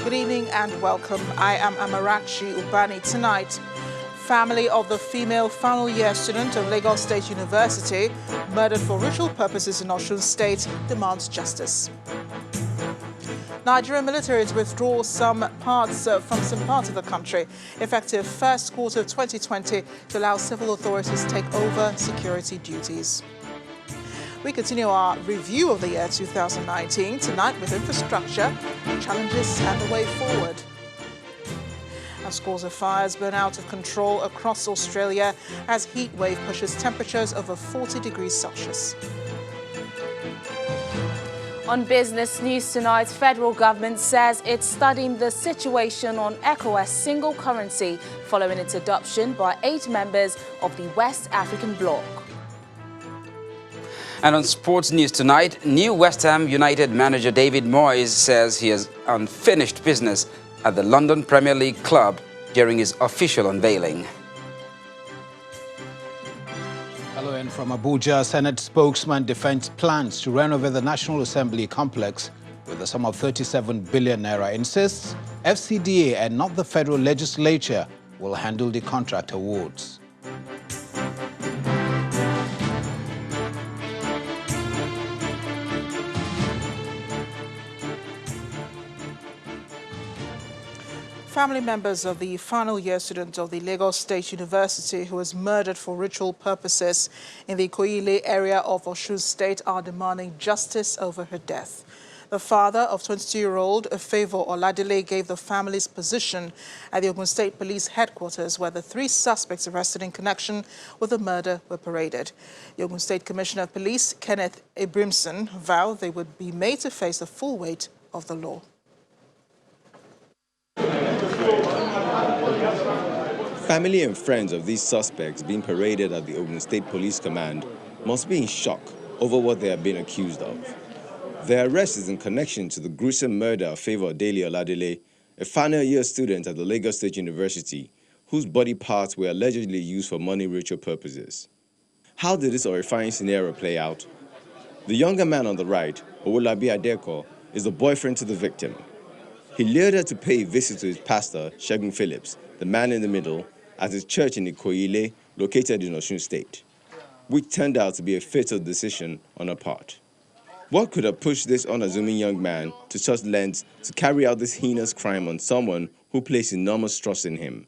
Good evening and welcome. I am Amarachi Ubani. Tonight, family of the female final year student of Lagos State University murdered for ritual purposes in Osun State demands justice. Nigerian militaries withdraw some parts from some parts of the country, effective first quarter of 2020, to allow civil authorities to take over security duties. We continue our review of the year 2019 tonight with infrastructure, challenges and the way forward. And scores of fires burn out of control across Australia as heat wave pushes temperatures over 40 degrees Celsius. On business news tonight, federal government says it's studying the situation on ECOWAS single currency following its adoption by 8 members of the West African bloc. And on sports news tonight, new West Ham United manager David Moyes says he has unfinished business at the London Premier League club during his official unveiling. Hello, and from Abuja, Senate spokesman defends plans to renovate the National Assembly complex with a sum of 37 billion naira. Insists FCDA and not the federal legislature will handle the contract awards. Family members of the final year student of the Lagos State University who was murdered for ritual purposes in the Ikoyi area of Osun State are demanding justice over her death. The father of 22-year-old Favour gave the family's position at the Ogun State Police headquarters where the 3 suspects arrested in connection with the murder were paraded. The Ogun State Commissioner of Police, Kenneth Abrimson, vowed they would be made to face the full weight of the law. Family and friends of these suspects being paraded at the Ogun State Police Command must be in shock over what they are being accused of. Their arrest is in connection to the gruesome murder of Favour Oladele, a final year student at the Lagos State University, whose body parts were allegedly used for money ritual purposes. How did this horrifying scenario play out? The younger man on the right, Owolabi Adeko, is the boyfriend to the victim. He lured her to pay a visit to his pastor, Segun Phillips, the man in the middle, at his church in Ikoyi, located in Osun State, which turned out to be a fatal decision on her part. What could have pushed this unassuming young man to such lengths to carry out this heinous crime on someone who placed enormous trust in him?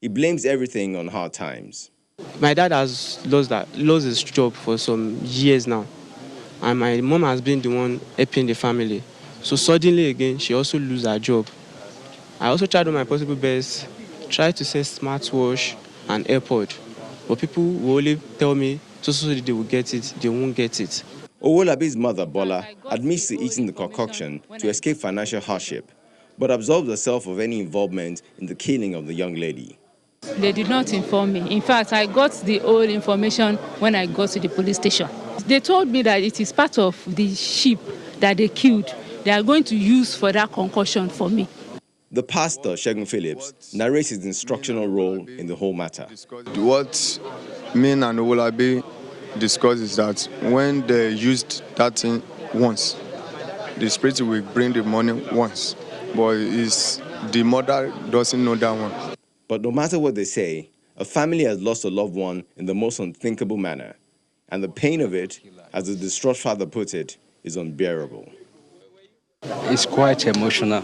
He blames everything on hard times. My dad has lost his job for some years now, and my mom has been the one helping the family. So suddenly again, she also loses her job. I also tried on my possible best, tried to sell smartwatch and AirPod, but people will only tell me so they will get it, they won't get it. Owolabi's mother, Bola, admits to eating the concoction to escape financial hardship, but absolves herself of any involvement in the killing of the young lady. They did not inform me. In fact, I got the whole information when I got to the police station. They told me that it is part of the sheep that they killed. They are going to use for that concussion for me. The pastor, Segun Phillips, narrates his instructional role in the whole matter. What me and Owolabi discussed is that when they used that thing once, the spirit will bring the money once, but the mother doesn't know that one. But no matter what they say, a family has lost a loved one in the most unthinkable manner, and the pain of it, as the distraught father put it, is unbearable. It's quite emotional.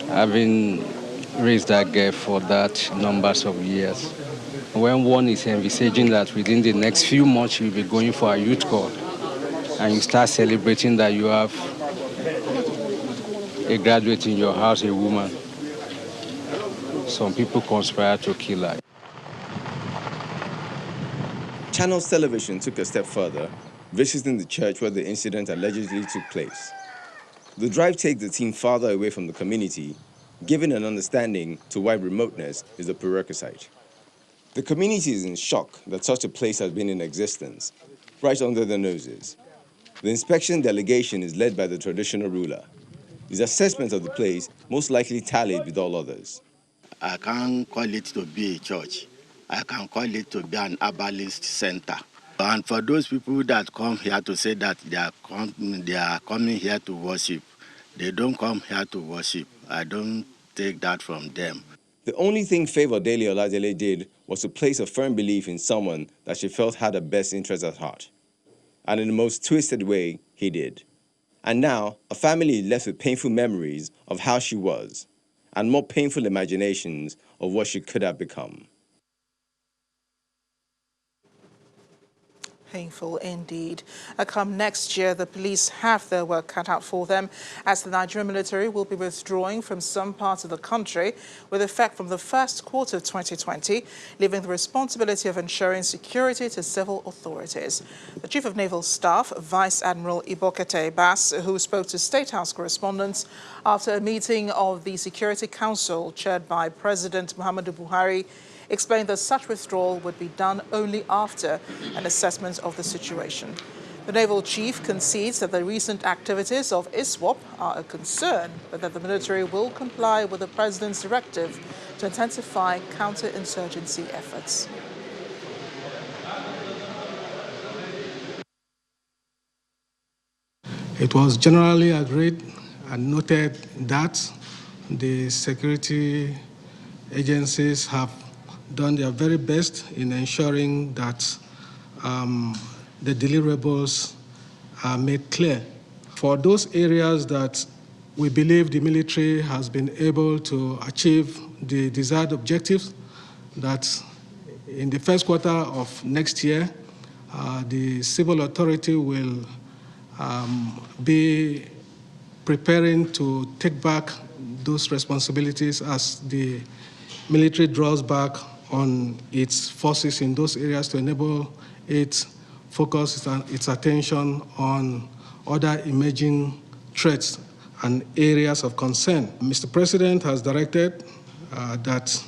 Having raised that girl for that numbers of years. When one is envisaging that within the next few months you'll be going for a youth call, and you start celebrating that you have a graduate in your house, a woman, some people conspire to kill her. Channels Television took a step further, visiting the church where the incident allegedly took place. The drive takes the team farther away from the community, giving an understanding to why remoteness is a prerequisite. The community is in shock that such a place has been in existence, right under their noses. The inspection delegation is led by the traditional ruler. His assessment of the place most likely tallied with all others. I can't call it to be a church. I can call it to be an herbalist center. And for those people that come here to say that they are coming here to worship, They don't come here to worship. I don't take that from them. The only thing Favour Dele Oladele did was to place a firm belief in someone that she felt had her best interest at heart. And in the most twisted way, he did. And now, a family is left with painful memories of how she was, and more painful imaginations of what she could have become. Painful indeed. Come next year, the police have their work cut out for them, as the Nigerian military will be withdrawing from some parts of the country with effect from the first quarter of 2020, leaving the responsibility of ensuring security to civil authorities. The Chief of Naval Staff, Vice Admiral Ibokete Bass, who spoke to State House correspondents after a meeting of the Security Council chaired by President Muhammadu Buhari, explained that such withdrawal would be done only after an assessment of the situation. The naval chief concedes that the recent activities of ISWAP are a concern, but that the military will comply with the president's directive to intensify counterinsurgency efforts. It was generally agreed and noted that the security agencies have done their very best in ensuring that the deliverables are made clear. For those areas that we believe the military has been able to achieve the desired objectives, that in the first quarter of next year, the civil authority will be preparing to take back those responsibilities as the military draws back on its forces in those areas to enable it focus its attention on other emerging threats and areas of concern. Mr. President has directed that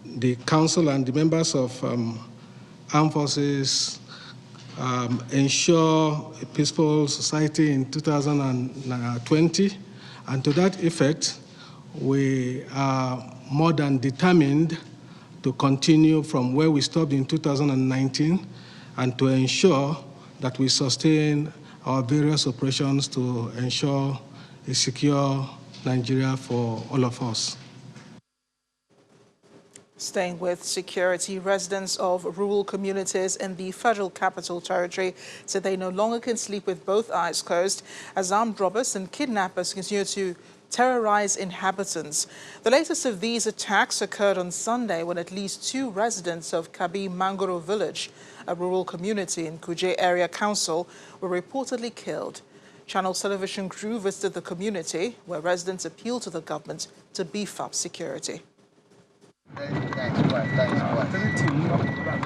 the Council and the members of armed forces ensure a peaceful society in 2020, and to that effect, we are more than determined to continue from where we stopped in 2019 and to ensure that we sustain our various operations to ensure a secure Nigeria for all of us. Staying with security, residents of rural communities in the Federal Capital Territory said they no longer can sleep with both eyes closed as armed robbers and kidnappers continue to terrorize inhabitants. The latest of these attacks occurred on Sunday when at least 2 residents of Kabi Mangoro village, a rural community in Kuje Area Council, were reportedly killed. Channel's television crew visited the community, where residents appealed to the government to beef up security.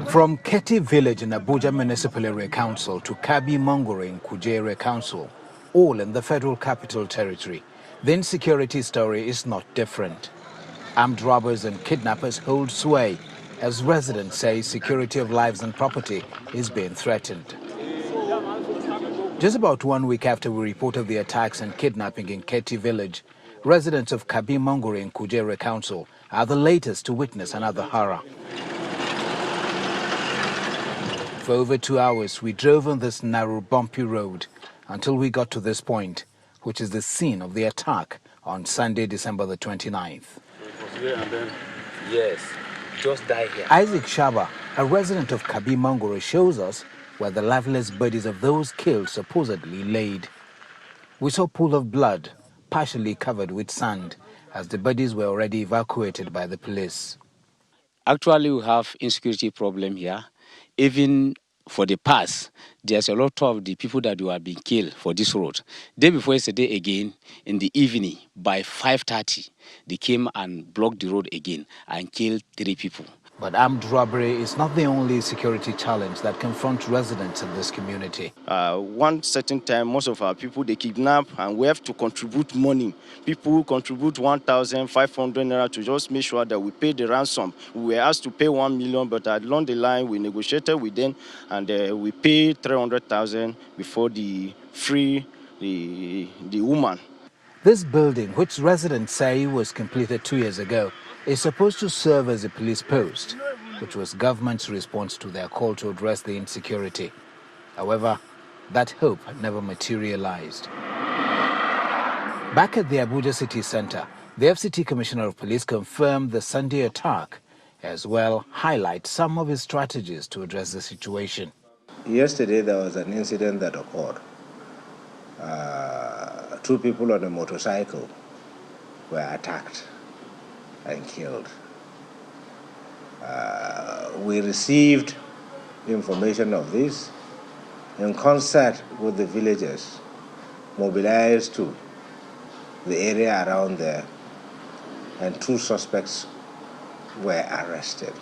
From Keti village in Abuja Municipal Area Council to Kabi Mangoro in Kuje Area Council, all in the Federal Capital Territory, the insecurity story is not different. Armed robbers and kidnappers hold sway as residents say security of lives and property is being threatened. Just about 1 week after we reported the attacks and kidnapping in Keti village, residents of Kabi Mangoro in Kuje Area Council are the latest to witness another horror. For over 2 hours, we drove on this narrow, bumpy road until we got to this point, which is the scene of the attack on Sunday, December the 29th. Yes, just die here. Isaac Shaba, a resident of Kabi Mangoro, shows us where the lifeless bodies of those killed supposedly laid. We saw a pool of blood, partially covered with sand, as the bodies were already evacuated by the police. Actually, we have insecurity problem here. Even for the past, there's a lot of the people that were being killed for this road. Day before yesterday again, in the evening, by 5:30, they came and blocked the road again and killed 3 people. But armed robbery is not the only security challenge that confronts residents in this community. One certain time, most of our people, they kidnap and we have to contribute money. People contribute 1,500 naira to just make sure that we pay the ransom. We were asked to pay 1 million, but along the line, we negotiated with them and we paid 300,000 before the woman. This building, which residents say was completed 2 years ago, is supposed to serve as a police post, which was government's response to their call to address the insecurity. However, that hope never materialized. Back at the Abuja city center, the FCT Commissioner of Police confirmed the Sunday attack, as well highlight some of his strategies to address the situation. Yesterday there was an incident that occurred. Two people on a motorcycle were attacked and killed. We received information of this in concert with the villagers, mobilized to the area around there, and two suspects were arrested.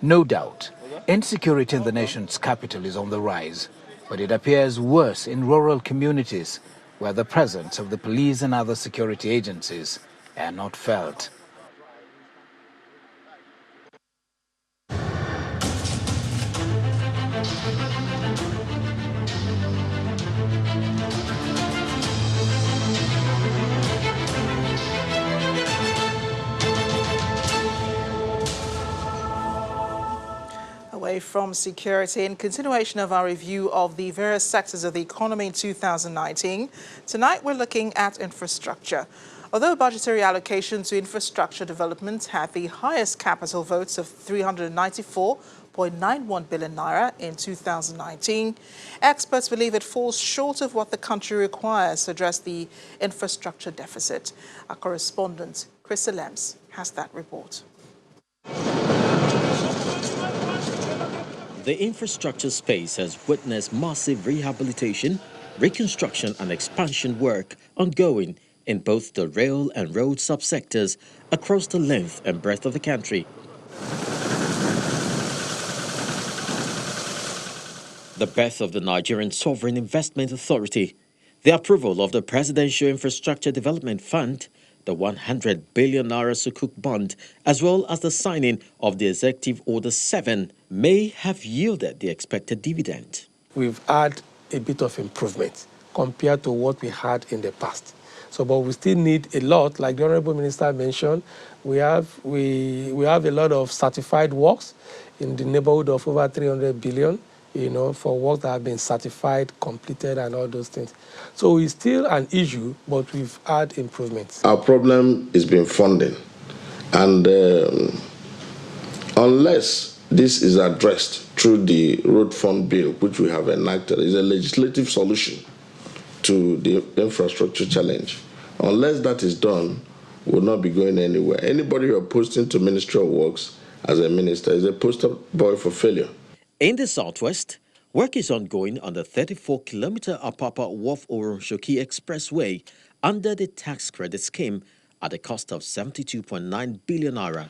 No doubt, insecurity in the nation's capital is on the rise, but it appears worse in rural communities where the presence of the police and other security agencies are not felt. Away from security, in continuation of our review of the various sectors of the economy in 2019, tonight we're looking at infrastructure. Although budgetary allocation to infrastructure development had the highest capital votes of 394.91 billion naira in 2019, experts believe it falls short of what the country requires to address the infrastructure deficit. Our correspondent, Chris Lems, has that report. The infrastructure space has witnessed massive rehabilitation, reconstruction and expansion work ongoing in both the rail and road subsectors across the length and breadth of the country. The birth of the Nigerian Sovereign Investment Authority, the approval of the Presidential Infrastructure Development Fund, the 100 billion naira Sukuk bond, as well as the signing of the Executive Order 7 may have yielded the expected dividend. We've had a bit of improvement compared to what we had in the past. But we still need a lot, like the Honorable Minister mentioned. We have a lot of certified works in the neighborhood of over 300 billion, for work that have been certified, completed, and all those things. So it's still an issue, but we've had improvements. Our problem is being funding, and unless this is addressed through the road fund bill, which we have enacted, is a legislative solution to the infrastructure challenge. Unless that is done, we'll not be going anywhere. Anybody who are posting to Ministry of Works as a minister is a poster boy for failure. In the southwest, work is ongoing on the 34-kilometer Apapa Wharf Oronshoki Expressway under the tax credit scheme at a cost of 72.9 billion naira.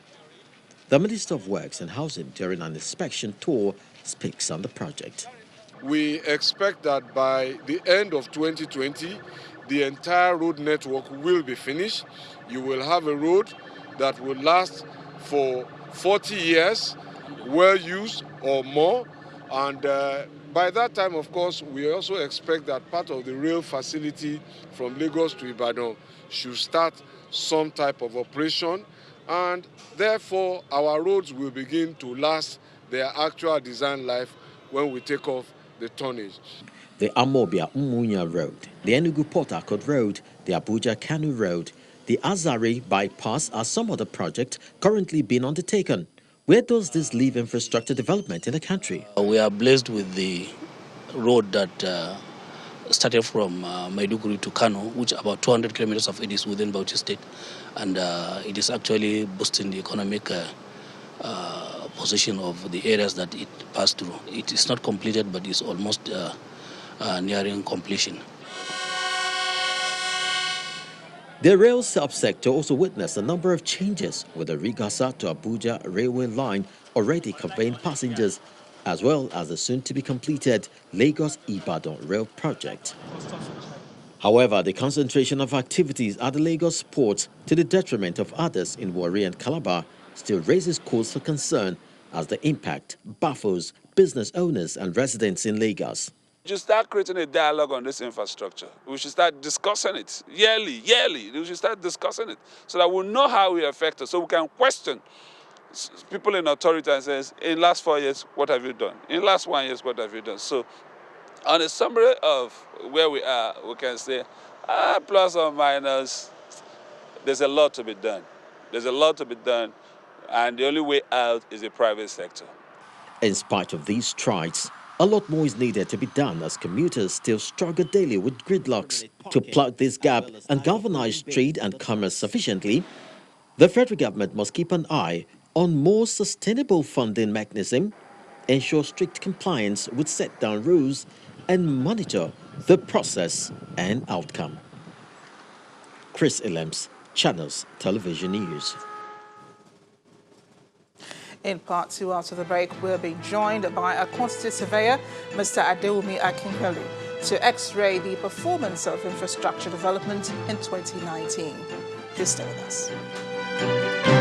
The Minister of Works and Housing, during an inspection tour, speaks on the project. We expect that by the end of 2020, the entire road network will be finished. You will have a road that will last for 40 years, well used or more. And by that time, of course, we also expect that part of the rail facility from Lagos to Ibadan should start some type of operation. And therefore, our roads will begin to last their actual design life when we take off the tonnage. The Amobia-Umunya Road, the Enugu-Port Harcourt Road, the Abuja-Kanu Road, the Azari Bypass are some of the projects currently being undertaken. Where does this leave infrastructure development in the country? We are blessed with the road that started from Maiduguri to Kano, which about 200 kilometers of it is within Bauchi State. And it is actually boosting the economic position of the areas that it passed through. It is not completed, but it's almost nearing completion. The rail subsector also witnessed a number of changes, with the Rigasa to Abuja railway line already conveying passengers, as well as the soon-to-be-completed Lagos-Ibadan rail project. However, the concentration of activities at the Lagos port to the detriment of others in Warri and Calabar still raises cause for concern, as the impact baffles business owners and residents in Lagos. We should start creating a dialogue on this infrastructure. We should start discussing it yearly. We should start discussing it so that we'll know how it affects us, so we can question people in authority and say, in last 4 years, what have you done? In last 1 year, what have you done? So on a summary of where we are, we can say Plus or minus, there's a lot to be done. There's a lot to be done, and the only way out is the private sector. In spite of these strides, a lot more is needed to be done as commuters still struggle daily with gridlocks. To plug this gap and galvanize trade and commerce sufficiently, the federal government must keep an eye on more sustainable funding mechanism, ensure strict compliance with set-down rules, and monitor the process and outcome. Chris Illems, Channels Television News. In part two, after the break, we're being joined by a quantity surveyor, Mr. Adewumi Akinpelu, to x-ray the performance of infrastructure development in 2019. Please stay with us.